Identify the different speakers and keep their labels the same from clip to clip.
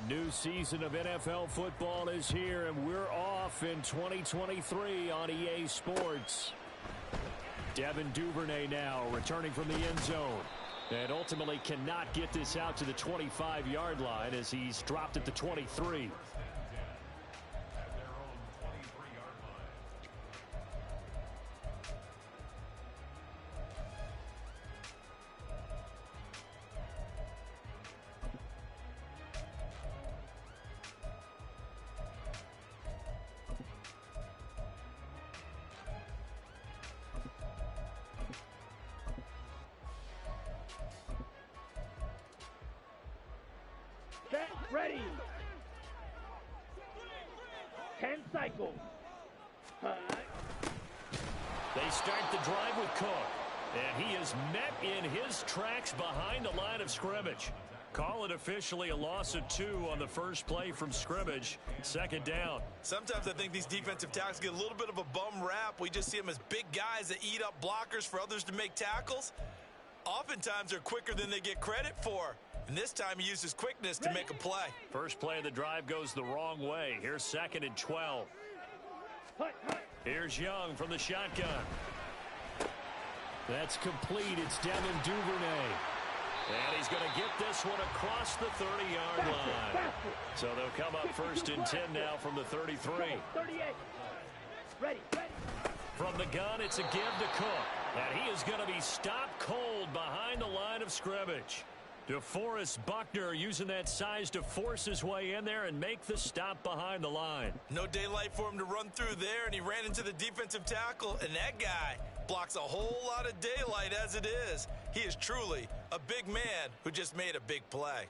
Speaker 1: A new season of NFL football is here, and we're off in 2023 on EA Sports. Devin Duvernay now returning from the end zone. And ultimately cannot get this out to the 25-yard line as he's dropped at the 23.
Speaker 2: Ready. 10 cycles.
Speaker 1: They start the drive with Cook. And he is met in his tracks behind the line of scrimmage. Call it officially a loss of 2 on the first play from scrimmage. Second down.
Speaker 3: Sometimes I think these defensive tackles get a little bit of a bum rap. We just see them as big guys that eat up blockers for others to make tackles. Oftentimes they're quicker than they get credit for. And this time he uses quickness to make a play.
Speaker 1: First play of the drive goes the wrong way. Here's 2nd and 12. Here's Young from the shotgun. That's complete. It's Devin Duvernay. And he's going to get this one across the 30-yard line. So they'll come up 1st and 10 now from the 33.
Speaker 2: 38. Ready.
Speaker 1: From the gun, it's a give to Cook. And he is going to be stopped cold behind the line of scrimmage. DeForest Buckner using that size to force his way in there and make the stop behind the line.
Speaker 3: No daylight for him to run through there, and he ran into the defensive tackle, and that guy blocks a whole lot of daylight as it is. He is truly a big man who just made a big play.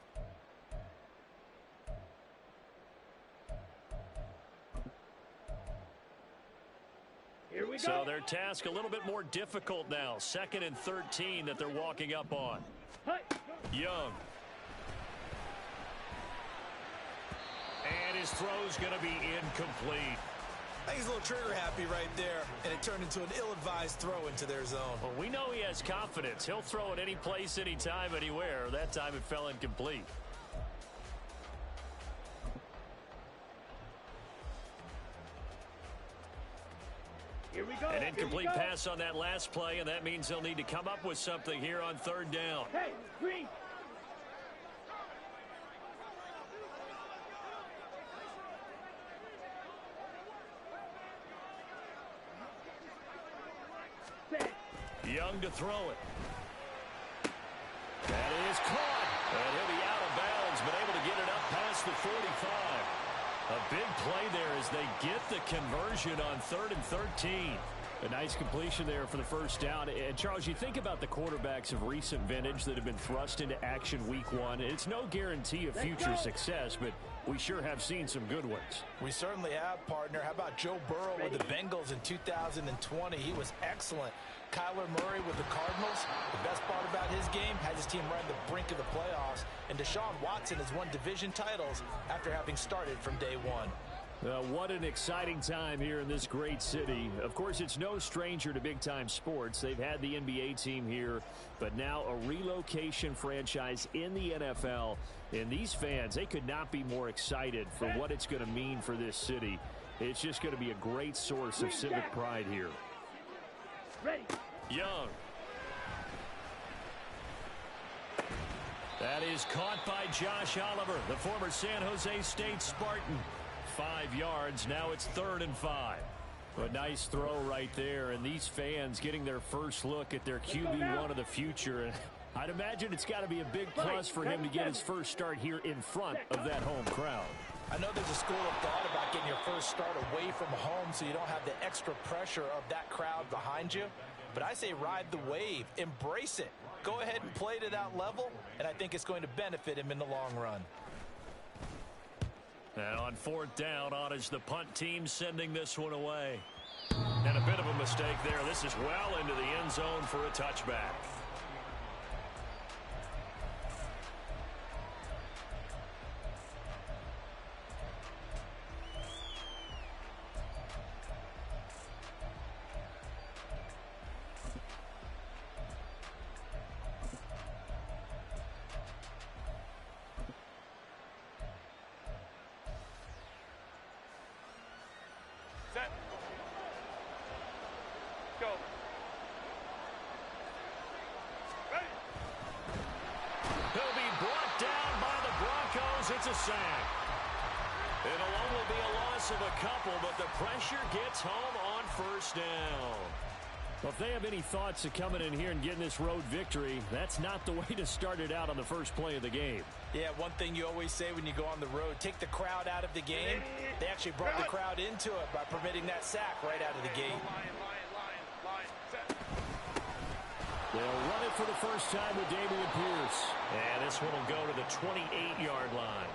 Speaker 2: Here we go.
Speaker 1: So their task a little bit more difficult now. 2nd and 13 that they're walking up on. Young. And his throw's going to be incomplete.
Speaker 3: I think he's a little trigger happy right there, and it turned into an ill-advised throw into their zone.
Speaker 1: Well, we know he has confidence. He'll throw it any place, anytime, anywhere. That time it fell incomplete.
Speaker 2: Here we go.
Speaker 1: An incomplete pass on that last play, and that means they'll need to come up with something here on 3rd down.
Speaker 2: Hey, green.
Speaker 1: Young to throw it. That is caught. And he'll be out of bounds, but able to get it up past the 45. A big play there as they get the conversion on 3rd and 13. A nice completion there for the first down. And, Charles, you think about the quarterbacks of recent vintage that have been thrust into action week 1. It's no guarantee of future success, but we sure have seen some good ones.
Speaker 4: We certainly have, partner. How about Joe Burrow with the Bengals in 2020? He was excellent. Kyler Murray with the Cardinals. The best part about his game has his team right at the brink of the playoffs. And Deshaun Watson has won division titles after having started from day 1.
Speaker 1: What an exciting time here in this great city. Of course, it's no stranger to big-time sports. They've had the NBA team here, but now a relocation franchise in the NFL. And these fans, they could not be more excited for what it's going to mean for this city. It's just going to be a great source of civic pride here.
Speaker 2: Ready.
Speaker 1: Young. That is caught by Josh Oliver, the former San Jose State Spartan. 5 yards. Now it's 3rd and 5. A nice throw right there, and these fans getting their first look at their QB1 of the future. And I'd imagine it's got to be a big plus for him to get his first start here in front of that home crowd.
Speaker 4: I know there's a school of thought about getting your first start away from home so you don't have the extra pressure of that crowd behind you. But I say ride the wave. Embrace it. Go ahead and play to that level, and I think it's going to benefit him in the long run.
Speaker 1: And on 4th down, on is the punt team sending this one away. And a bit of a mistake there. This is well into the end zone for a touchback. a sack. It'll only be a loss of a couple, but the pressure gets home on first down. Well, if they have any thoughts of coming in here and getting this road victory, that's not the way to start it out on the first play of the game.
Speaker 4: Yeah, one thing you always say when you go on the road, take the crowd out of the game. They actually brought the crowd into it by permitting that sack right out of the gate.
Speaker 1: They'll run it for the first time with Dameon Pierce. And this one will go to the 28-yard line.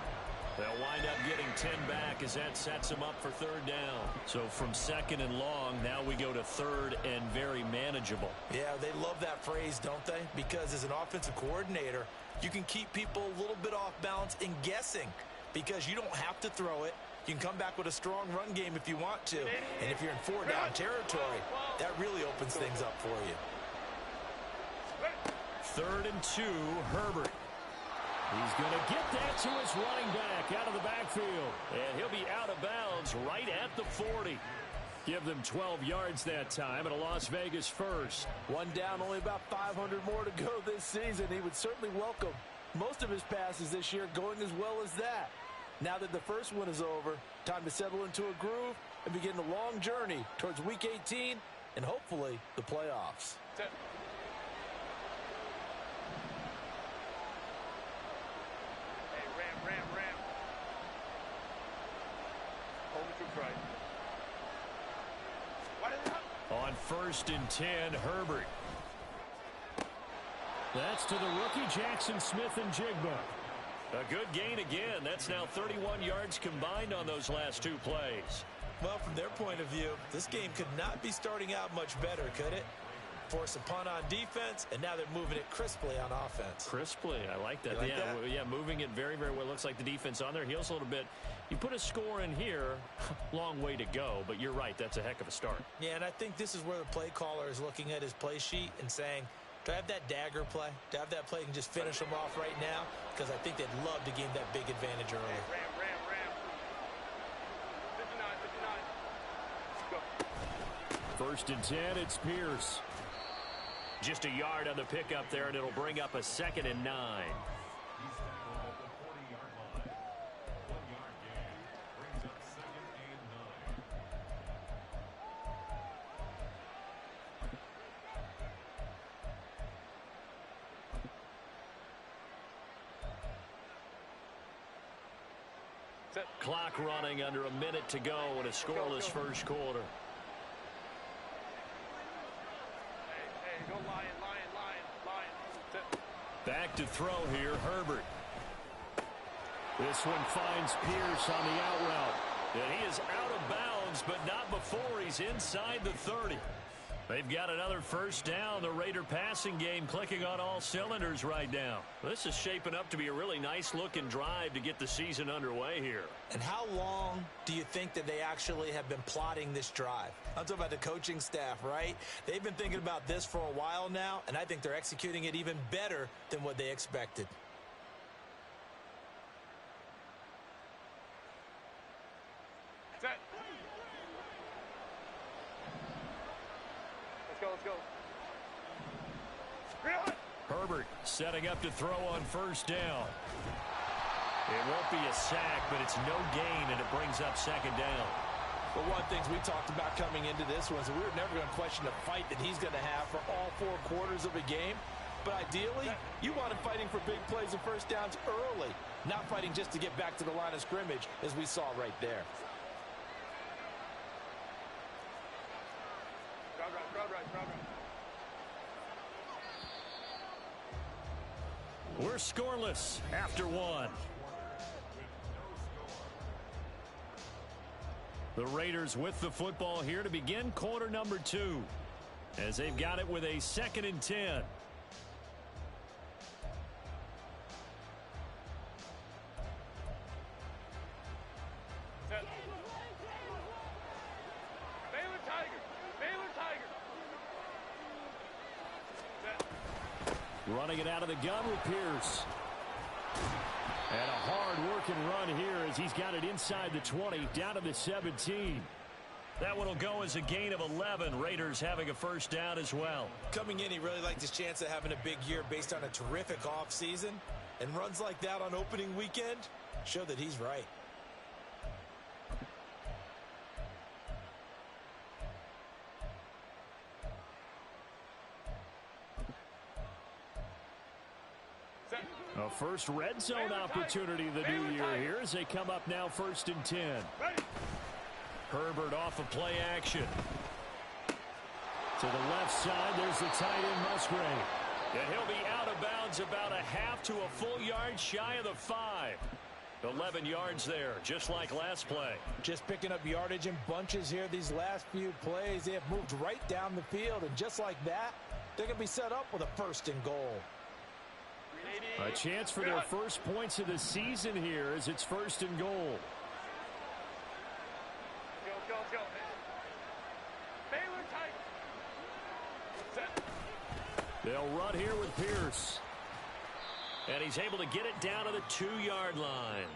Speaker 1: They'll wind up getting 10 back as that sets them up for third down. So from second and long, now we go to third and very manageable.
Speaker 4: Yeah, they love that phrase, don't they? Because as an offensive coordinator, you can keep people a little bit off balance and guessing because you don't have to throw it. You can come back with a strong run game if you want to. And if you're in four-down territory, that really opens things up for you.
Speaker 1: 3rd and 2, Herbert. He's going to get that to his running back out of the backfield. And he'll be out of bounds right at the 40. Give them 12 yards that time and a Las Vegas first.
Speaker 4: One down, only about 500 more to go this season. He would certainly welcome most of his passes this year going as well as that. Now that the first one is over, time to settle into a groove and begin the long journey towards Week 18 and hopefully the playoffs.
Speaker 1: On 1st and 10, Herbert. That's to the rookie Jackson Smith and Jigba. A good gain again. That's now 31 yards combined on those last two plays.
Speaker 4: Well, from their point of view, this game could not be starting out much better, could it? Force a punt on defense, and now they're moving it crisply on offense.
Speaker 1: Crisply, I like that.
Speaker 4: You like that?
Speaker 1: Yeah, moving it very, very well. Looks like the defense on their heels a little bit. You put a score in here, long way to go, but you're right, that's a heck of a start.
Speaker 4: Yeah, and I think this is where the play caller is looking at his play sheet and saying, do I have that dagger play? Do I have that play and just finish them off right now? Because I think they'd love to gain that big advantage early.
Speaker 2: Ram. 59. Go.
Speaker 1: 1st and 10, it's Pierce. Just a yard on the pickup there, and it'll bring up a 2nd and 9. Clock running under a minute to go in a scoreless first quarter.
Speaker 2: Hey, go lion.
Speaker 1: Back to throw here, Herbert. This one finds Pierce on the out route. And he is out of bounds, but not before he's inside the 30. They've got another first down. The Raider passing game clicking on all cylinders right now. This is shaping up to be a really nice-looking drive to get the season underway here.
Speaker 4: And how long do you think that they actually have been plotting this drive? I'm talking about the coaching staff, right? They've been thinking about this for a while now, and I think they're executing it even better than what they expected.
Speaker 2: Set. Let's go.
Speaker 1: Herbert setting up to throw on first down. It won't be a sack, but it's no gain, and it brings up 2nd down.
Speaker 4: But one of the things we talked about coming into this was that we were never going to question the fight that he's going to have for all 4 quarters of a game. But ideally, you want him fighting for big plays and first downs early, not fighting just to get back to the line of scrimmage, as we saw right there.
Speaker 1: We're scoreless after 1. The Raiders with the football here to begin quarter number 2, as they've got it with a 2nd and 10. Running it out of the gun with Pierce. And a hard-working run here as he's got it inside the 20, down to the 17. That one will go as a gain of 11. Raiders having a first down as well.
Speaker 4: Coming in, he really liked his chance of having a big year based on a terrific offseason. And runs like that on opening weekend, show that he's right.
Speaker 1: A first red zone opportunity the new year here as they come up now 1st and 10. Herbert off of play action. To the left side, there's the tight end Musgrave. And he'll be out of bounds about a half to a full yard shy of the 5. 11 yards there, just like last play.
Speaker 4: Just picking up yardage in bunches here these last few plays. They have moved right down the field, and just like that, they're going to be set up with a 1st and goal.
Speaker 1: A chance for their first points of the season here as it's 1st and goal.
Speaker 2: Go. Baylor tight. Set.
Speaker 1: They'll run here with Pierce. And he's able to get it down to the 2-yard line.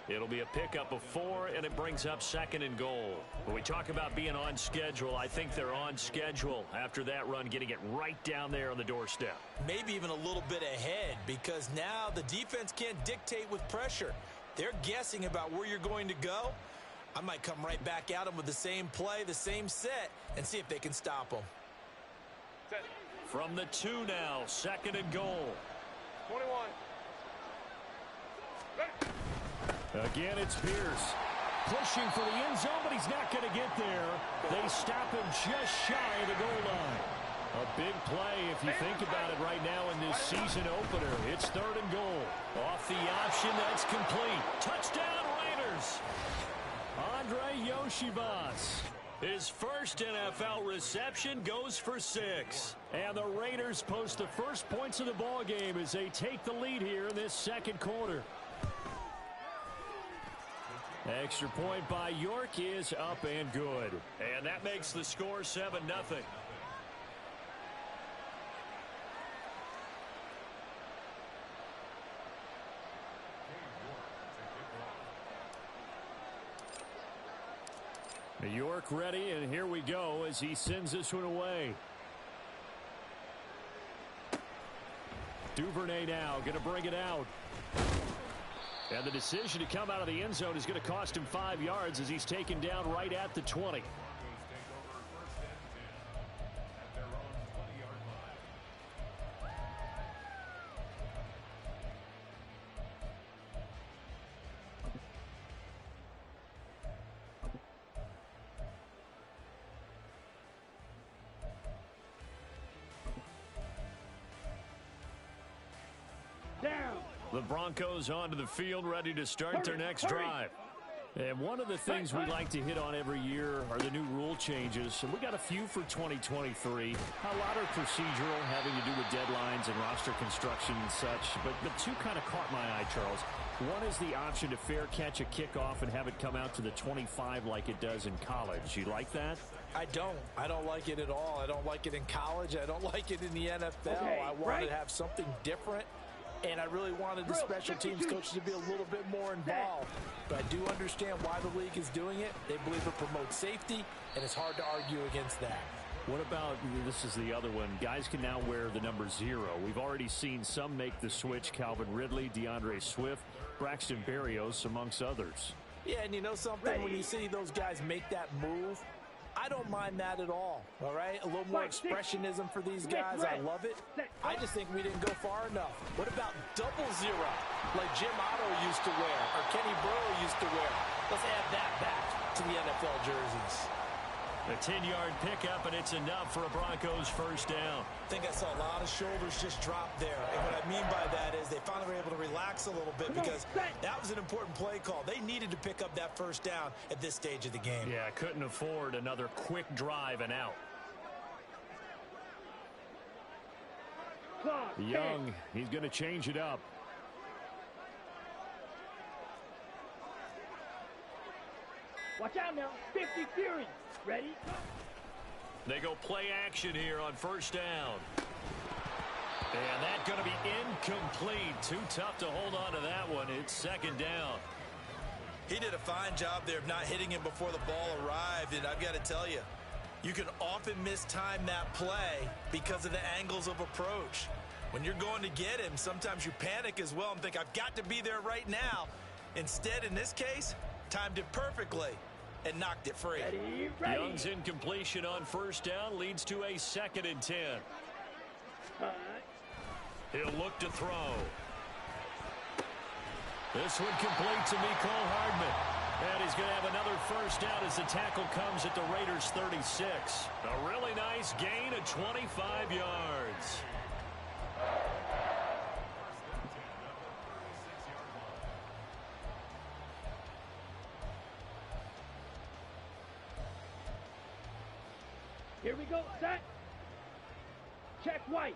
Speaker 1: It'll be a pickup of 4, and it brings up 2nd and goal. When we talk about being on schedule, I think they're on schedule after that run, getting it right down there on the doorstep.
Speaker 3: Maybe even a little bit ahead, because now the defense can't dictate with pressure. They're guessing about where you're going to go. I might come right back at them with the same play, the same set, and see if they can stop them.
Speaker 2: Set.
Speaker 1: From the 2 now, 2nd and goal.
Speaker 2: 21. Ready.
Speaker 1: Again, it's Pierce. Pushing for the end zone, but he's not going to get there. They stop him just shy of the goal line. A big play if you think about it right now in this season opener. It's 3rd and goal. Off the option, that's complete. Touchdown, Raiders. Andre Yoshibas. His first NFL reception goes for 6. And the Raiders post the first points of the ball game as they take the lead here in this 2nd quarter. Extra point by York is up and good. And that makes the score 7-0. York ready, and here we go as he sends this one away. Duvernay now going to bring it out. And the decision to come out of the end zone is going to cost him 5 yards as he's taken down right at the 20. The Broncos onto the field, ready to start their next drive. And one of the things we like to hit on every year are the new rule changes. And we got a few for 2023. A lot are procedural, having to do with deadlines and roster construction and such. But the 2 kind of caught my eye, Charles. One is the option to fair catch a kickoff and have it come out to the 25 like it does in college. You like that?
Speaker 4: I don't like it at all. I don't like it in college. I don't like it in the NFL.
Speaker 5: Okay,
Speaker 4: I want to have something different. And I really wanted the special teams coaches to be a little bit more involved. But I do understand why the league is doing it. They believe it promotes safety, and it's hard to argue against that.
Speaker 1: What about, this is the other one, guys can now wear the number 0. We've already seen some make the switch. Calvin Ridley, DeAndre Swift, Braxton Berrios, amongst others.
Speaker 4: Yeah, and you know something? When you see those guys make that move, I don't mind that at all right? A little more expressionism for these guys. I love it. I just think we didn't go far enough. What about 0 like Jim Otto used to wear or Kenny Burrow used to wear? Let's add that back to the NFL jerseys.
Speaker 1: A 10-yard pickup, and it's enough for a Broncos first down.
Speaker 3: I think I saw a lot of shoulders just drop there. And what I mean by that is they finally were able to relax a little bit because that was an important play call. They needed to pick up that first down at this stage of the game.
Speaker 1: Yeah, couldn't afford another quick drive and out. Young, he's going to change it up.
Speaker 5: Watch out now. 50 Fury. Ready?
Speaker 1: They go play action here on first down. And that's going to be incomplete. Too tough to hold on to that one. It's 2nd down.
Speaker 3: He did a fine job there of not hitting him before the ball arrived. And I've got to tell you, you can often mistime that play because of the angles of approach. When you're going to get him, sometimes you panic as well and think, I've got to be there right now. Instead, in this case, timed it perfectly and knocked it free.
Speaker 5: Ready, ready.
Speaker 1: Young's incompletion on first down leads to a 2nd and 10. He'll look to throw. This one complete to Mecole Hardman. And he's going to have another first down as the tackle comes at the Raiders' 36. A really nice gain of 25 yards.
Speaker 5: Here we go, set. Check White.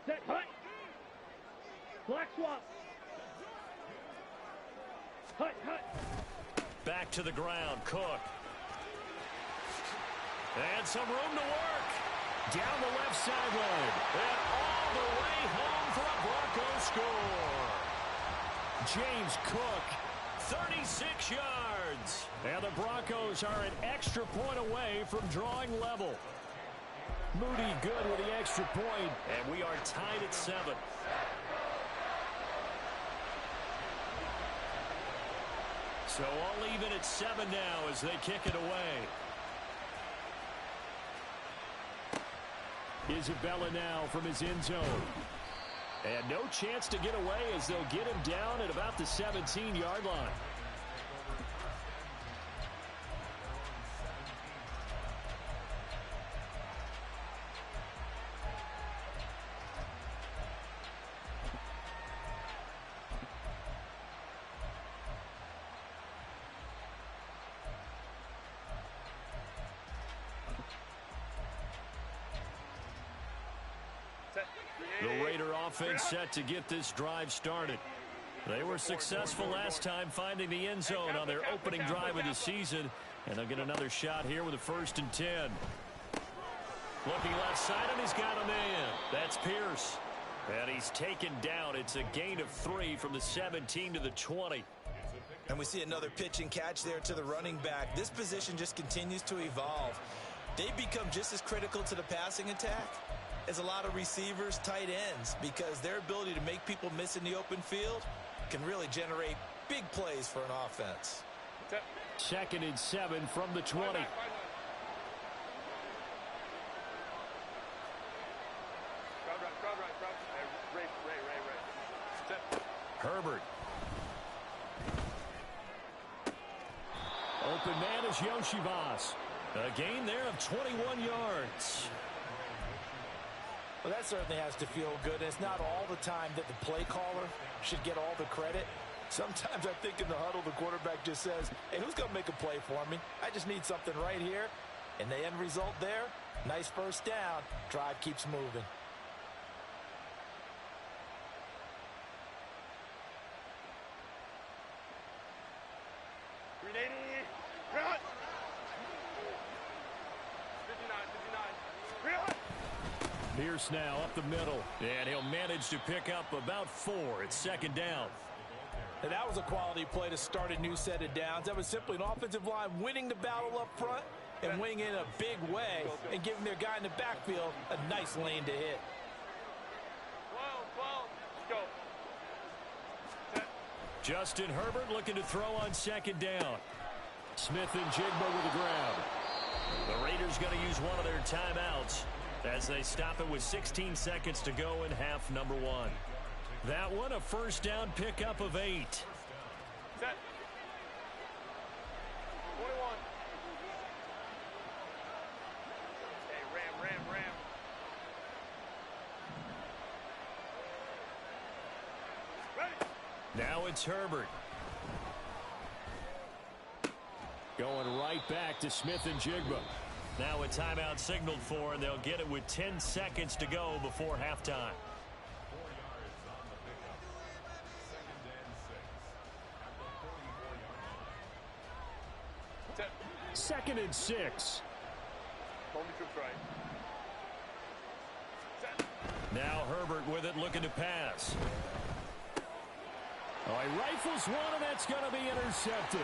Speaker 5: Set Hut. Black swap. Hut.
Speaker 1: Back to the ground, Cook. And some room to work. Down the left sideline. And all the way home for a Bronco score. James Cook, 36 yards. And the Broncos are an extra point away from drawing level. Moody good with the extra point, and we are tied at 7. So all even at 7 now as they kick it away. Isabella now from his end zone. And no chance to get away as they'll get him down at about the 17-yard line. The Raider offense set to get this drive started. They were successful last time finding the end zone on their opening drive of the season, and they'll get another shot here with a 1st and 10. Looking left side, and he's got a man. That's Pierce. And he's taken down. It's a gain of 3 from the 17 to the 20.
Speaker 3: And we see another pitch and catch there to the running back. This position just continues to evolve. They become just as critical to the passing attack as a lot of receivers, tight ends, because their ability to make people miss in the open field can really generate big plays for an offense.
Speaker 1: 2nd and 7 from the 20.
Speaker 2: Crowd right. Ray. Set.
Speaker 1: Herbert. Open man is Yoshivas. A gain there of 21 yards.
Speaker 4: Well, that certainly has to feel good. It's not all the time that the play caller should get all the credit. Sometimes I think in the huddle, the quarterback just says, hey, who's going to make a play for me? I just need something right here. And the end result there, nice first down. Drive keeps moving.
Speaker 1: Pierce now up the middle, and he'll manage to pick up about 4. It's 2nd down.
Speaker 4: And that was a quality play to start a new set of downs. That was simply an offensive line winning the battle up front and winning in a big way and giving their guy in the backfield a nice lane to hit.
Speaker 2: 12. Go. Set.
Speaker 1: Justin Herbert looking to throw on 2nd down. Smith and Jigba with the ground. The Raiders going to use one of their timeouts as they stop it with 16 seconds to go in half number 1. That one a first down pickup of 8.
Speaker 2: Set. 21. Hey, Ram. Ready.
Speaker 1: Now it's Herbert. Going right back to Smith and Jigba. Now a timeout signaled for, and they'll get it with 10 seconds to go before halftime.
Speaker 2: Set.
Speaker 1: 2nd and 6.
Speaker 2: Only troops right. Set.
Speaker 1: Now Herbert with it, looking to pass. Oh, he rifles one, and that's going to be intercepted.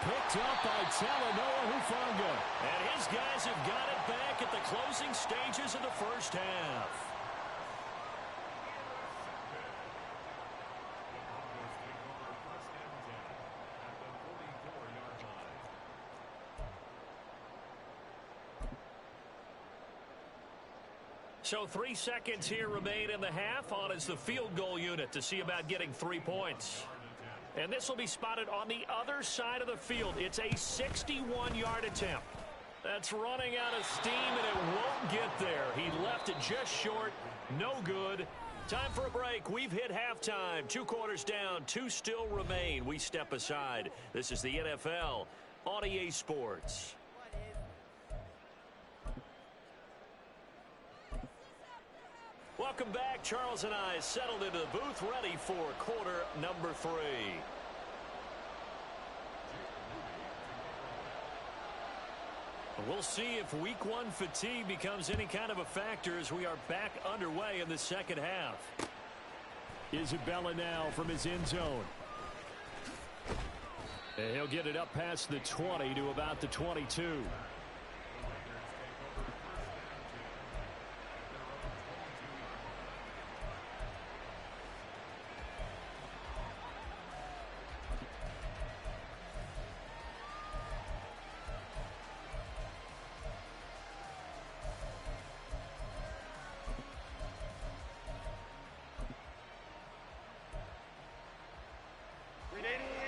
Speaker 1: Picked up by Talanoa Hufanga. And his guys have got it back at the closing stages of the first half. So 3 seconds here remain in the half. On is the field goal unit to see about getting 3 points. And this will be spotted on the other side of the field. It's a 61-yard attempt. That's running out of steam, and it won't get there. He left it just short. No good. Time for a break. We've hit halftime. 2 quarters down. 2 still remain. We step aside. This is the NFL on EA Sports. Welcome back. Charles and I settled into the booth, ready for quarter number 3. We'll see if week 1 fatigue becomes any kind of a factor as we are back underway in the second half. Isabella now from his end zone. And he'll get it up past the 20 to about the 22.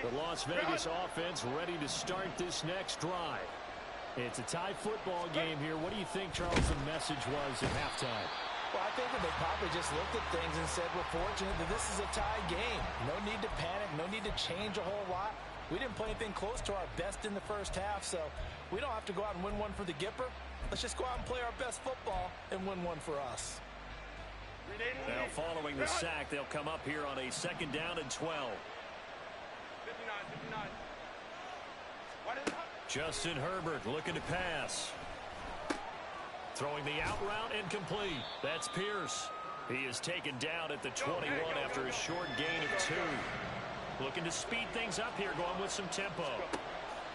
Speaker 1: The Las Vegas offense ready to start this next drive. It's a tie football game here. What do you think, Charles, the message was at halftime?
Speaker 4: Well, I think that they probably just looked at things and said, we're fortunate that this is a tie game. No need to panic. No need to change a whole lot. We didn't play anything close to our best in the first half, so we don't have to go out and win one for the Gipper. Let's just go out and play our best football and win one for us.
Speaker 1: Now, following the sack, they'll come up here on a 2nd down and 12.
Speaker 2: 59.
Speaker 1: Justin Herbert looking to pass. Throwing the out route incomplete. That's Pierce. He is taken down at the 21 after a short gain of 2. Looking to speed things up here, going with some tempo.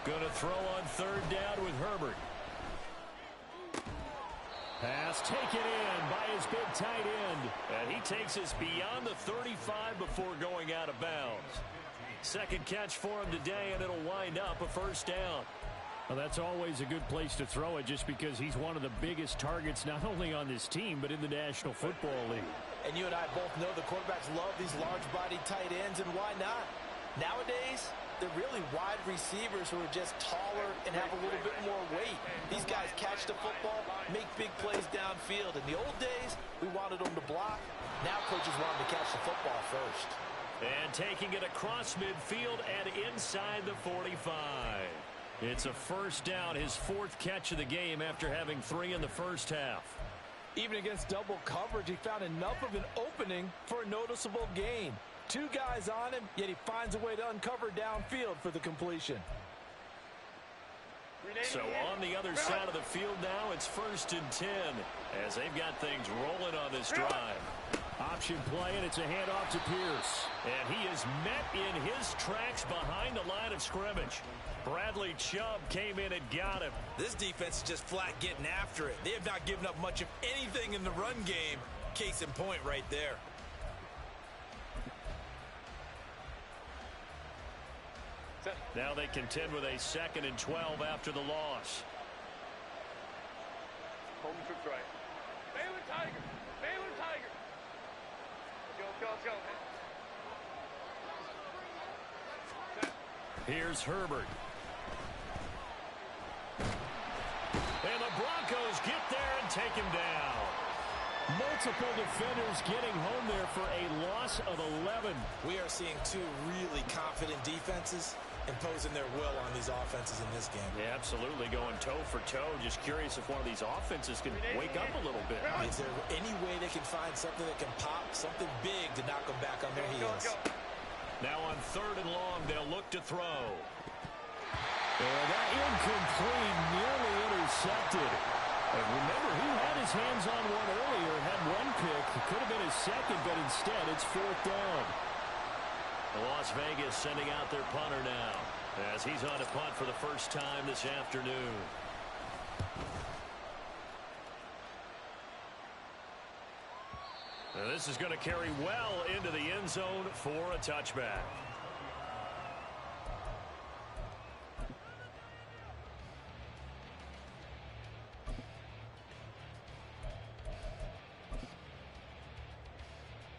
Speaker 1: Going to throw on 3rd down with Herbert. Pass taken in by his big tight end. And he takes us beyond the 35 before going out of bounds. 2nd catch for him today, and it'll wind up a 1st down.
Speaker 6: Well, that's always a good place to throw it just because he's one of the biggest targets not only on this team but in the National Football League.
Speaker 4: And you and I both know the quarterbacks love these large-bodied tight ends, and why not? Nowadays, they're really wide receivers who are just taller and have a little bit more weight. These guys catch the football, make big plays downfield. In the old days, we wanted them to block. Now coaches want them to catch the football first.
Speaker 1: And taking it across midfield and inside the 45. It's a 1st down, his 4th catch of the game after having 3 in the first half.
Speaker 4: Even against double coverage, he found enough of an opening for a noticeable gain. 2 guys on him, yet he finds a way to uncover downfield for the completion.
Speaker 1: So on the other side of the field now, it's 1st and 10 as they've got things rolling on this drive.
Speaker 6: Option play, and it's a handoff to Pierce.
Speaker 1: And he is met in his tracks behind the line of scrimmage. Bradley Chubb came in and got him.
Speaker 3: This defense is just flat getting after it. They have not given up much of anything in the run game. Case in point right there.
Speaker 1: Now they contend with a 2nd and 12 after the loss.
Speaker 2: Home trip right. Baylor Tiger. Baylor Tiger. Let's go.
Speaker 1: Here's Herbert. And the Broncos get there and take him down.
Speaker 6: Multiple defenders getting home there for a loss of 11.
Speaker 3: We are seeing 2 really confident defenses imposing their will on these offenses in this game.
Speaker 1: Yeah, absolutely, going toe for toe. Just curious if one of these offenses can wake up a little bit.
Speaker 3: Is there any way they can find something that can pop, something big to knock them back on their heels?
Speaker 1: Now on 3rd and long, they'll look to throw.
Speaker 6: And that incomplete, nearly intercepted. And remember, he had his hands on one earlier, had 1 pick. It could have been his 2nd, but instead it's 4th down.
Speaker 1: Las Vegas sending out their punter now. as he's on a punt for the first time this afternoon. Now this is going to carry well into the end zone for a touchback.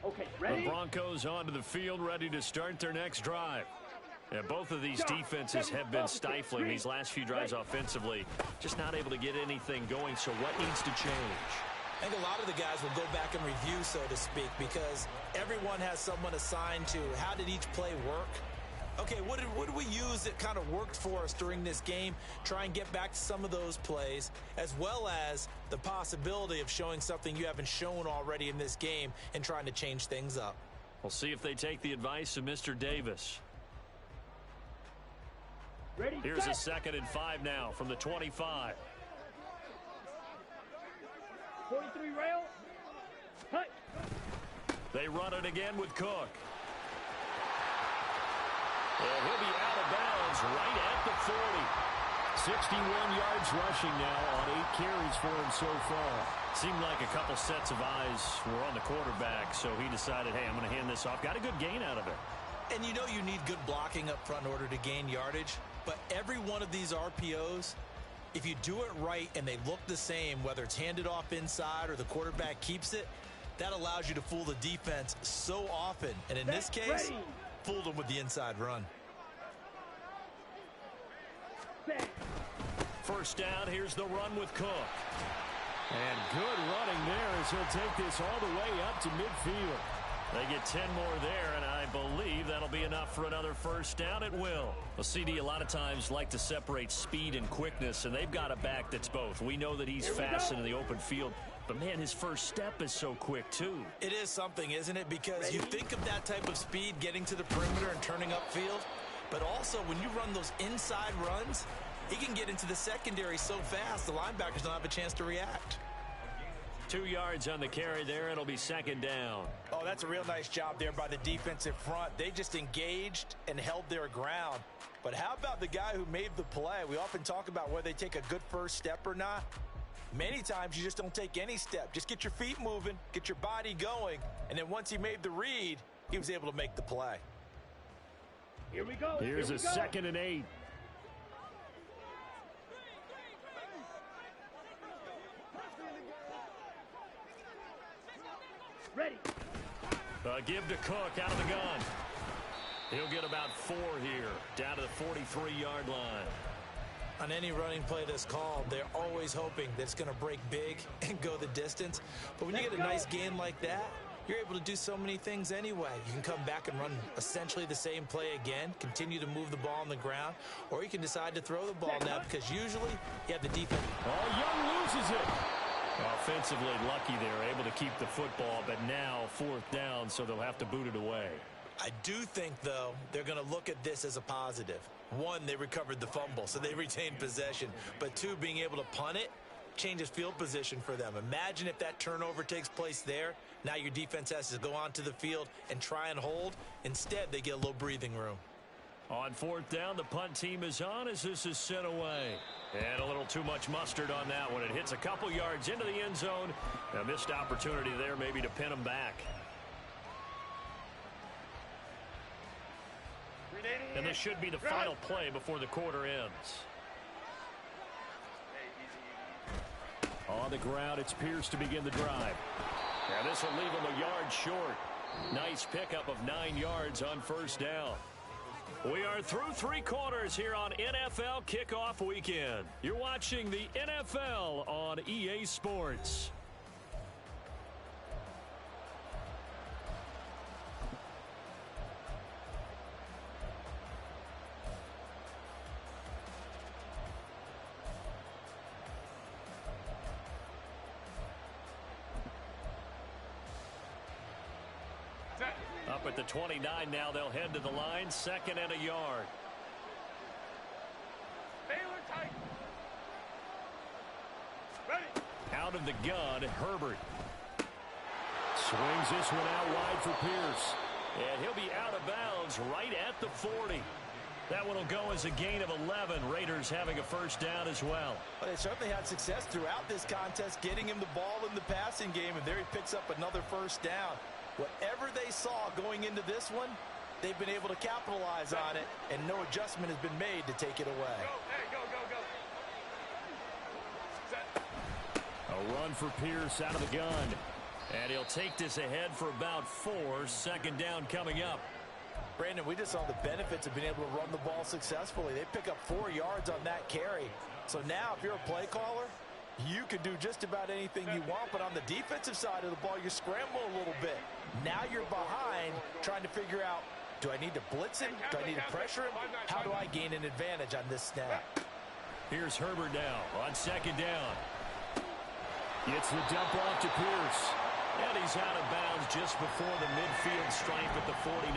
Speaker 5: Okay, ready?
Speaker 1: The Broncos onto the field, ready to start their next drive. And both of these defenses have been stifling these last few drives offensively. Just not able to get anything going, so what needs to change?
Speaker 4: I think a lot of the guys will go back and review, so to speak, because everyone has someone assigned to how did each play work. Okay, what did we use that kind of worked for us during this game? Try and get back to some of those plays, as well as the possibility of showing something you haven't shown already in this game and trying to change things up.
Speaker 1: We'll see if they take the advice of Mr. Davis.
Speaker 5: Ready,
Speaker 1: Here's a
Speaker 5: set.
Speaker 1: 2nd and 5 now from the 25.
Speaker 5: 43 rail. Hut.
Speaker 1: They run it again with Cook. And he'll be out of bounds right at the 40.
Speaker 6: 61 yards rushing now on 8 carries for him so far.
Speaker 1: Seemed like a couple sets of eyes were on the quarterback, so he decided, hey, I'm going to hand this off. Got a good gain out of it.
Speaker 4: And you know you need good blocking up front in order to gain yardage, but every one of these RPOs, if you do it right and they look the same, whether it's handed off inside or the quarterback keeps it, that allows you to fool the defense so often. And in this case, fooled them with the inside run.
Speaker 1: First down, here's the run with Cook. And good running there as he'll take this all the way up to midfield. They get 10 more there, and I believe that'll be enough for another first down. It will. Well, CD a lot of times like to separate speed and quickness, and they've got a back that's both. We know that he's fast in the open field, but, man, his first step is so quick, too.
Speaker 4: It is something, isn't it? Because you think of that type of speed getting to the perimeter and turning upfield, but also when you run those inside runs, he can get into the secondary so fast the linebackers don't have a chance to react.
Speaker 1: 2 yards on the carry there. It'll be 2nd down.
Speaker 4: Oh, that's a real nice job there by the defensive front. They just engaged and held their ground. But how about the guy who made the play? We often talk about whether they take a good first step or not. Many times you just don't take any step. Just get your feet moving, get your body going, and then once he made the read, he was able to make the play.
Speaker 5: Here we go.
Speaker 6: Here's a 2nd and 8.
Speaker 5: Ready.
Speaker 1: Give to Cook out of the gun. He'll get about 4 here, down to the 43-yard line.
Speaker 4: On any running play that's called, they're always hoping that it's going to break big and go the distance. But when you get a nice gain like that, you're able to do so many things anyway. You can come back and run essentially the same play again, continue to move the ball on the ground, or you can decide to throw the ball now because usually you have the defense.
Speaker 6: Oh, Young loses it.
Speaker 1: Offensively lucky they're able to keep the football, but now 4th down, so they'll have to boot it away.
Speaker 4: I do think, though, they're going to look at this as a positive. 1, they recovered the fumble, so they retained possession. But 2, being able to punt it changes field position for them. Imagine if that turnover takes place there. Now your defense has to go onto the field and try and hold. Instead, they get a little breathing room.
Speaker 1: On 4th down, the punt team is on as this is sent away. And a little too much mustard on that one. It hits a couple yards into the end zone. A missed opportunity there maybe to pin them back. And this should be the final play before the quarter ends.
Speaker 6: On the ground, it's Pierce to begin the drive.
Speaker 1: Now this will leave him a yard short. Nice pickup of 9 yards on first down. We are through 3 quarters here on NFL Kickoff Weekend. You're watching the NFL on EA Sports. Up at the 29 now, they'll head to the line. 2nd and a yard.
Speaker 2: Baylor tight. Ready.
Speaker 1: Out of the gun, Herbert.
Speaker 6: Swings this one out wide for Pierce.
Speaker 1: And he'll be out of bounds right at the 40. That one will go as a gain of 11. Raiders having a first down as well.
Speaker 4: Well, they certainly had success throughout this contest, getting him the ball in the passing game, and there he picks up another first down. Whatever they saw going into this one, they've been able to capitalize on it, and no adjustment has been made to take it away.
Speaker 2: Go, hey, go, go, go. Set.
Speaker 1: A run for Pierce out of the gun. And he'll take this ahead for about 4. Second down coming up.
Speaker 4: Brandon, we just saw the benefits of being able to run the ball successfully. They pick up 4 yards on that carry. So now, if you're a play caller, you can do just about anything you want. But on the defensive side of the ball, you're scrambling a little bit. Now you're behind, trying to figure out, do I need to blitz him? Do I need to pressure him? How do I gain an advantage on this snap?
Speaker 1: Here's Herbert now on second down. Gets the dump off to Pierce. And he's out of bounds just before the midfield stripe at the 49.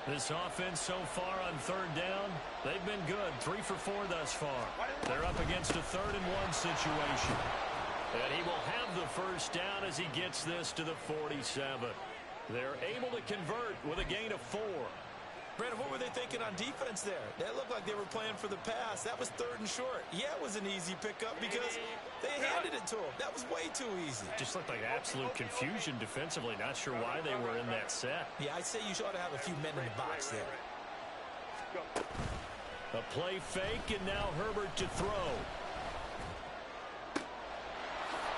Speaker 1: This offense so far on third down, they've been good. 3 for 4 thus far. They're up against a 3rd-and-1 situation. And he will have the first down as he gets this to the 47. They're able to convert with a gain of 4.
Speaker 3: Brandon, what were they thinking on defense there? That looked like they were playing for the pass. That was 3rd and short. Yeah, it was an easy pickup because they handed it to him. That was way too easy.
Speaker 1: Just looked like absolute confusion defensively. Not sure why they were in that set.
Speaker 3: Yeah, I'd say you ought to have a few men in the box there.
Speaker 1: A play fake, and now Herbert to throw.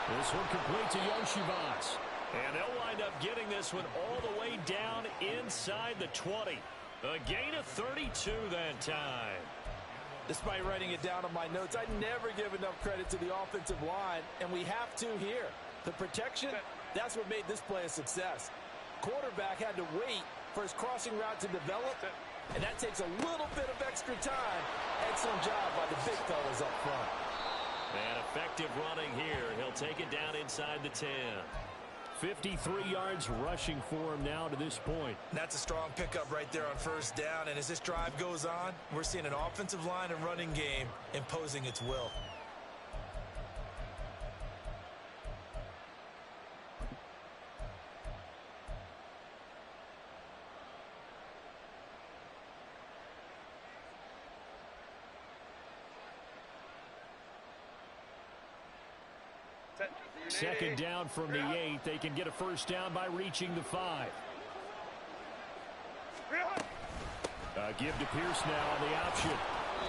Speaker 1: This one complete to Yoshivas. And they'll wind up getting this one all the way down inside the 20. A gain of 32 that time.
Speaker 4: Despite writing it down on my notes, I never give enough credit to the offensive line, and we have to here. The protection, that's what made this play a success. Quarterback had to wait for his crossing route to develop, and that takes a little bit of extra time. Excellent job by the big fellas up front.
Speaker 1: And effective running here. He'll take it down inside the 10. 53 yards rushing for him now to this point.
Speaker 3: That's a strong pickup right there on first down. And as this drive goes on, we're seeing an offensive line and running game imposing its will.
Speaker 1: Second down from the 8. They can get a first down by reaching the 5. Give to Pierce now on the option.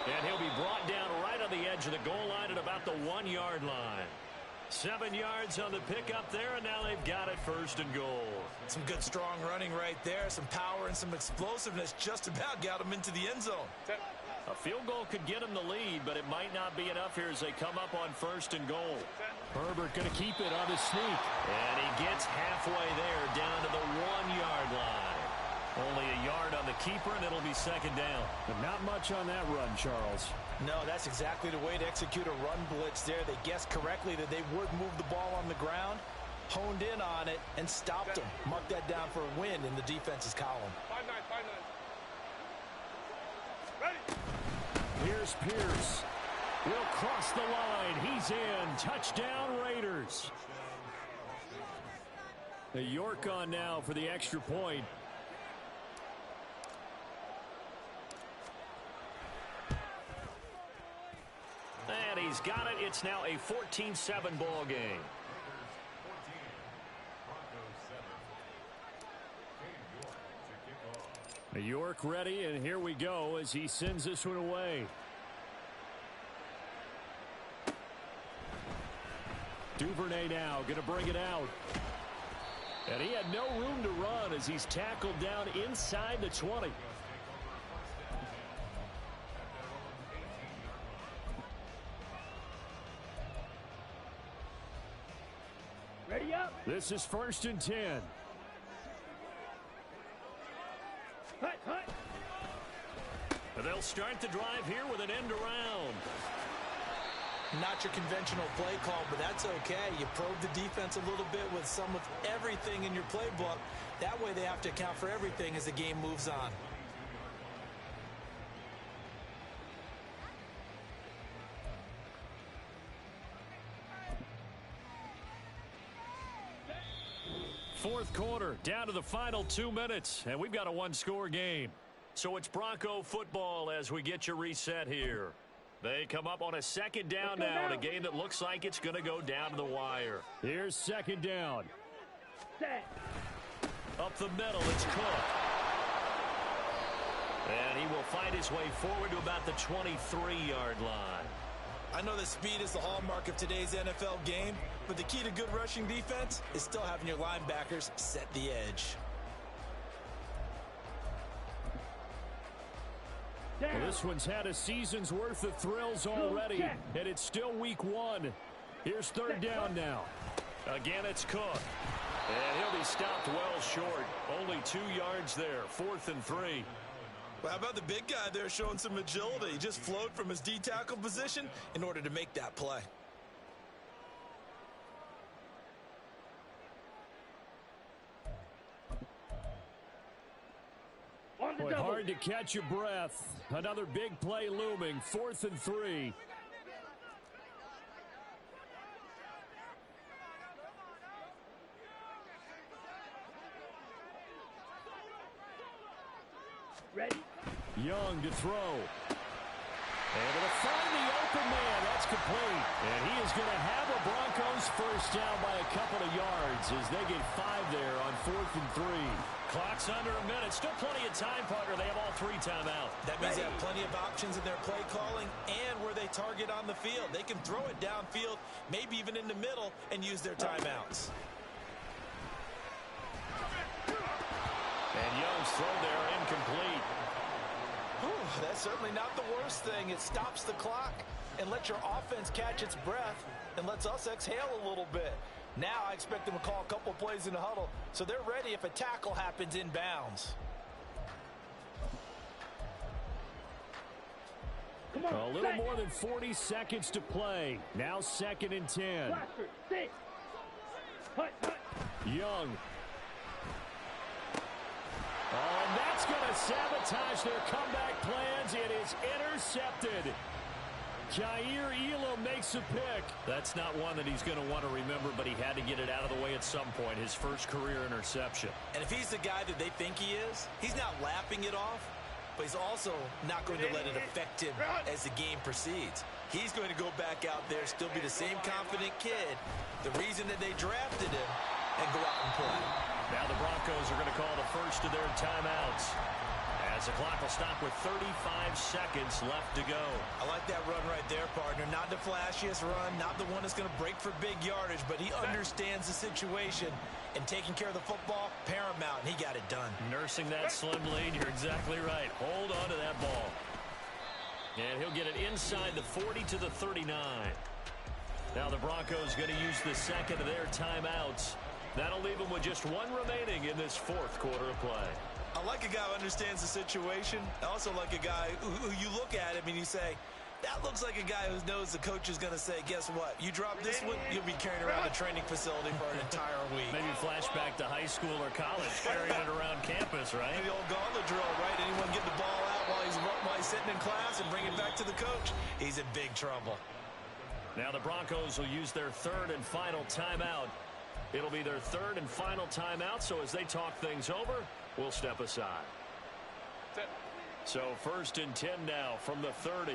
Speaker 1: And he'll be brought down right on the edge of the goal line at about the 1-yard line. 7 yards on the pickup there, and now they've got it 1st and goal.
Speaker 3: Some good strong running right there. Some power and some explosiveness just about got him into the end zone.
Speaker 1: A field goal could get him the lead, but it might not be enough here as they come up on 1st and goal. Herbert going to keep it on his sneak. And he gets halfway there down to the 1-yard line. Only a yard on the keeper, and it'll be 2nd down.
Speaker 6: But not much on that run, Charles.
Speaker 4: No, that's exactly the way to execute a run blitz there. They guessed correctly that they would move the ball on the ground, honed in on it, and stopped them. Mark that down for a win in the defense's column.
Speaker 2: 5-9. Ready.
Speaker 1: Here's Pierce. Will cross the line. He's in. Touchdown, Raiders. The York on now for the extra point. And he's got it. It's now a 14-7 ball game. New York ready, and here we go as he sends this one away. Duvernay now going to bring it out. And he had no room to run as he's tackled down inside the 20.
Speaker 5: Ready up.
Speaker 1: This is 1st and 10.
Speaker 5: Hut, hut.
Speaker 1: And they'll start the drive here with an end around.
Speaker 4: Not your conventional play call, but that's okay. You probe the defense a little bit with some of everything in your playbook. That way they have to account for everything as the game moves on.
Speaker 1: Fourth quarter, down to the final 2 minutes, and we've got a one-score game. So it's Bronco football as we get you reset here. They come up on a second down now in a game that looks like it's going to go down to the wire.
Speaker 6: Here's second down.
Speaker 1: Up the middle, it's Cook. And he will find his way forward to about the 23-yard line.
Speaker 3: I know that speed is the hallmark of today's NFL game, but the key to good rushing defense is still having your linebackers set the edge.
Speaker 6: Well, this one's had a season's worth of thrills already, and it's still week one. Here's third down now.
Speaker 1: Again, it's Cook. And he'll be stopped well short. Only 2 yards there. 4th and 3.
Speaker 3: Well, how about the big guy there showing some agility? He just flowed from his D-tackle position in order to make that play.
Speaker 6: Boy, hard to catch your breath. Another big play looming. 4th and 3.
Speaker 5: Ready?
Speaker 6: Young to throw.
Speaker 1: Able to find the open man. That's complete. And he is going to have a Broncos first down by a couple of yards as they get 5 there on 4th and 3. Clock's under a minute. Still plenty of time, partner. They have all 3 timeouts.
Speaker 3: That means they have plenty of options in their play calling and where they target on the field. They can throw it downfield, maybe even in the middle, and use their timeouts.
Speaker 1: And Young's throw there incomplete.
Speaker 4: Whew, that's certainly not the worst thing. It stops the clock and lets your offense catch its breath and lets us exhale a little bit. Now I expect them to call a couple plays in the huddle, so they're ready if a tackle happens inbounds.
Speaker 5: Come on,
Speaker 6: A little more than 40 seconds to play. Now 2nd and 10. Young. Oh, and that's going to sabotage their comeback plans. It is intercepted. Jair Elam makes a pick.
Speaker 1: That's not one that he's going to want to remember, but he had to get it out of the way at some point. His first career interception.
Speaker 3: And if he's the guy that they think he is, he's not lapping it off, but he's also not going to let it affect him as the game proceeds. He's going to go back out there, still be the same confident kid, the reason that they drafted him, and go out and play.
Speaker 1: Now the Broncos are going to call the first of their timeouts, as the clock will stop with 35 seconds left to go.
Speaker 3: I like that run right there, partner. Not the flashiest run, not the one that's going to break for big yardage, but he understands the situation, and taking care of the football, paramount, and he got it done.
Speaker 1: Nursing that slim lead, you're exactly right. Hold on to that ball. And he'll get it inside the 40 to the 39. Now the Broncos going to use the second of their timeouts. That'll leave them with just 1 remaining in this 4th quarter of play.
Speaker 3: I like a guy who understands the situation. I also like a guy who you look at him and you say, that looks like a guy who knows the coach is going to say, guess what? You drop this one, you'll be carrying around the training facility for an entire week.
Speaker 1: Maybe flashback to high school or college, carrying it around campus, right?
Speaker 3: The old gauntlet drill, right? Anyone get the ball out while he's sitting in class and bring it back to the coach? He's in big trouble.
Speaker 1: Now the Broncos will use their 3rd and final timeout. It'll be their 3rd and final timeout, so as they talk things over, we'll step aside. So 1st and 10 now from the 30.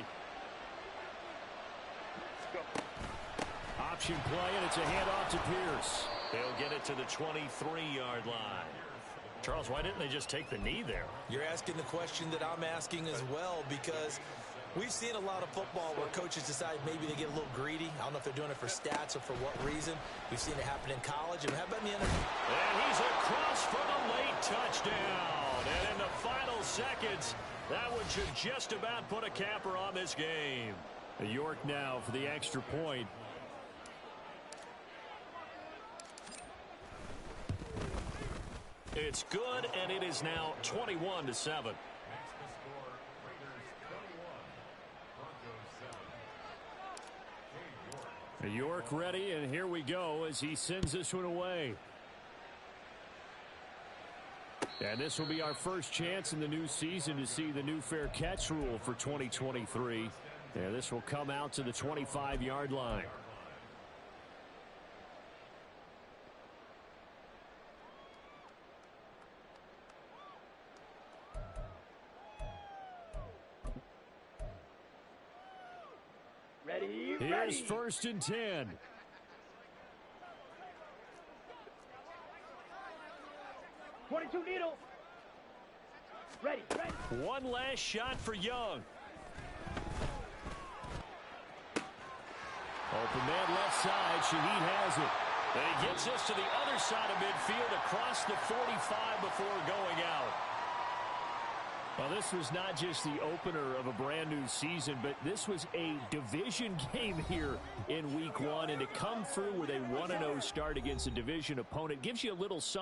Speaker 6: Option play, and it's a handoff to Pierce.
Speaker 1: They'll get it to the 23-yard line. Charles, why didn't they just take the knee there?
Speaker 3: You're asking the question that I'm asking as well, because we've seen a lot of football where coaches decide maybe they get a little greedy. I don't know if they're doing it for stats or for what reason. We've seen it happen in college. And how about in the NFL?
Speaker 1: And he's across for the late touchdown. And in the final seconds, that one should just about put a capper on this game.
Speaker 6: York now for the extra point.
Speaker 1: It's good, and it is now 21-7.
Speaker 6: York ready, and here we go as he sends this one away. And this will be our first chance in the new season to see the new fair catch rule for 2023. And this will come out to the 25-yard line.
Speaker 5: Ready,
Speaker 1: Here's
Speaker 5: ready.
Speaker 1: 1st and 10.
Speaker 5: .22 needle. Ready, ready.
Speaker 1: One last shot for Young. Open man left side. Shaheed has it. And he gets us to the other side of midfield across the 45 before going out. Well, this was not just the opener of a brand new season, but this was a division game here in week 1. And to come through with a 1-0 start against a division opponent gives you a little something.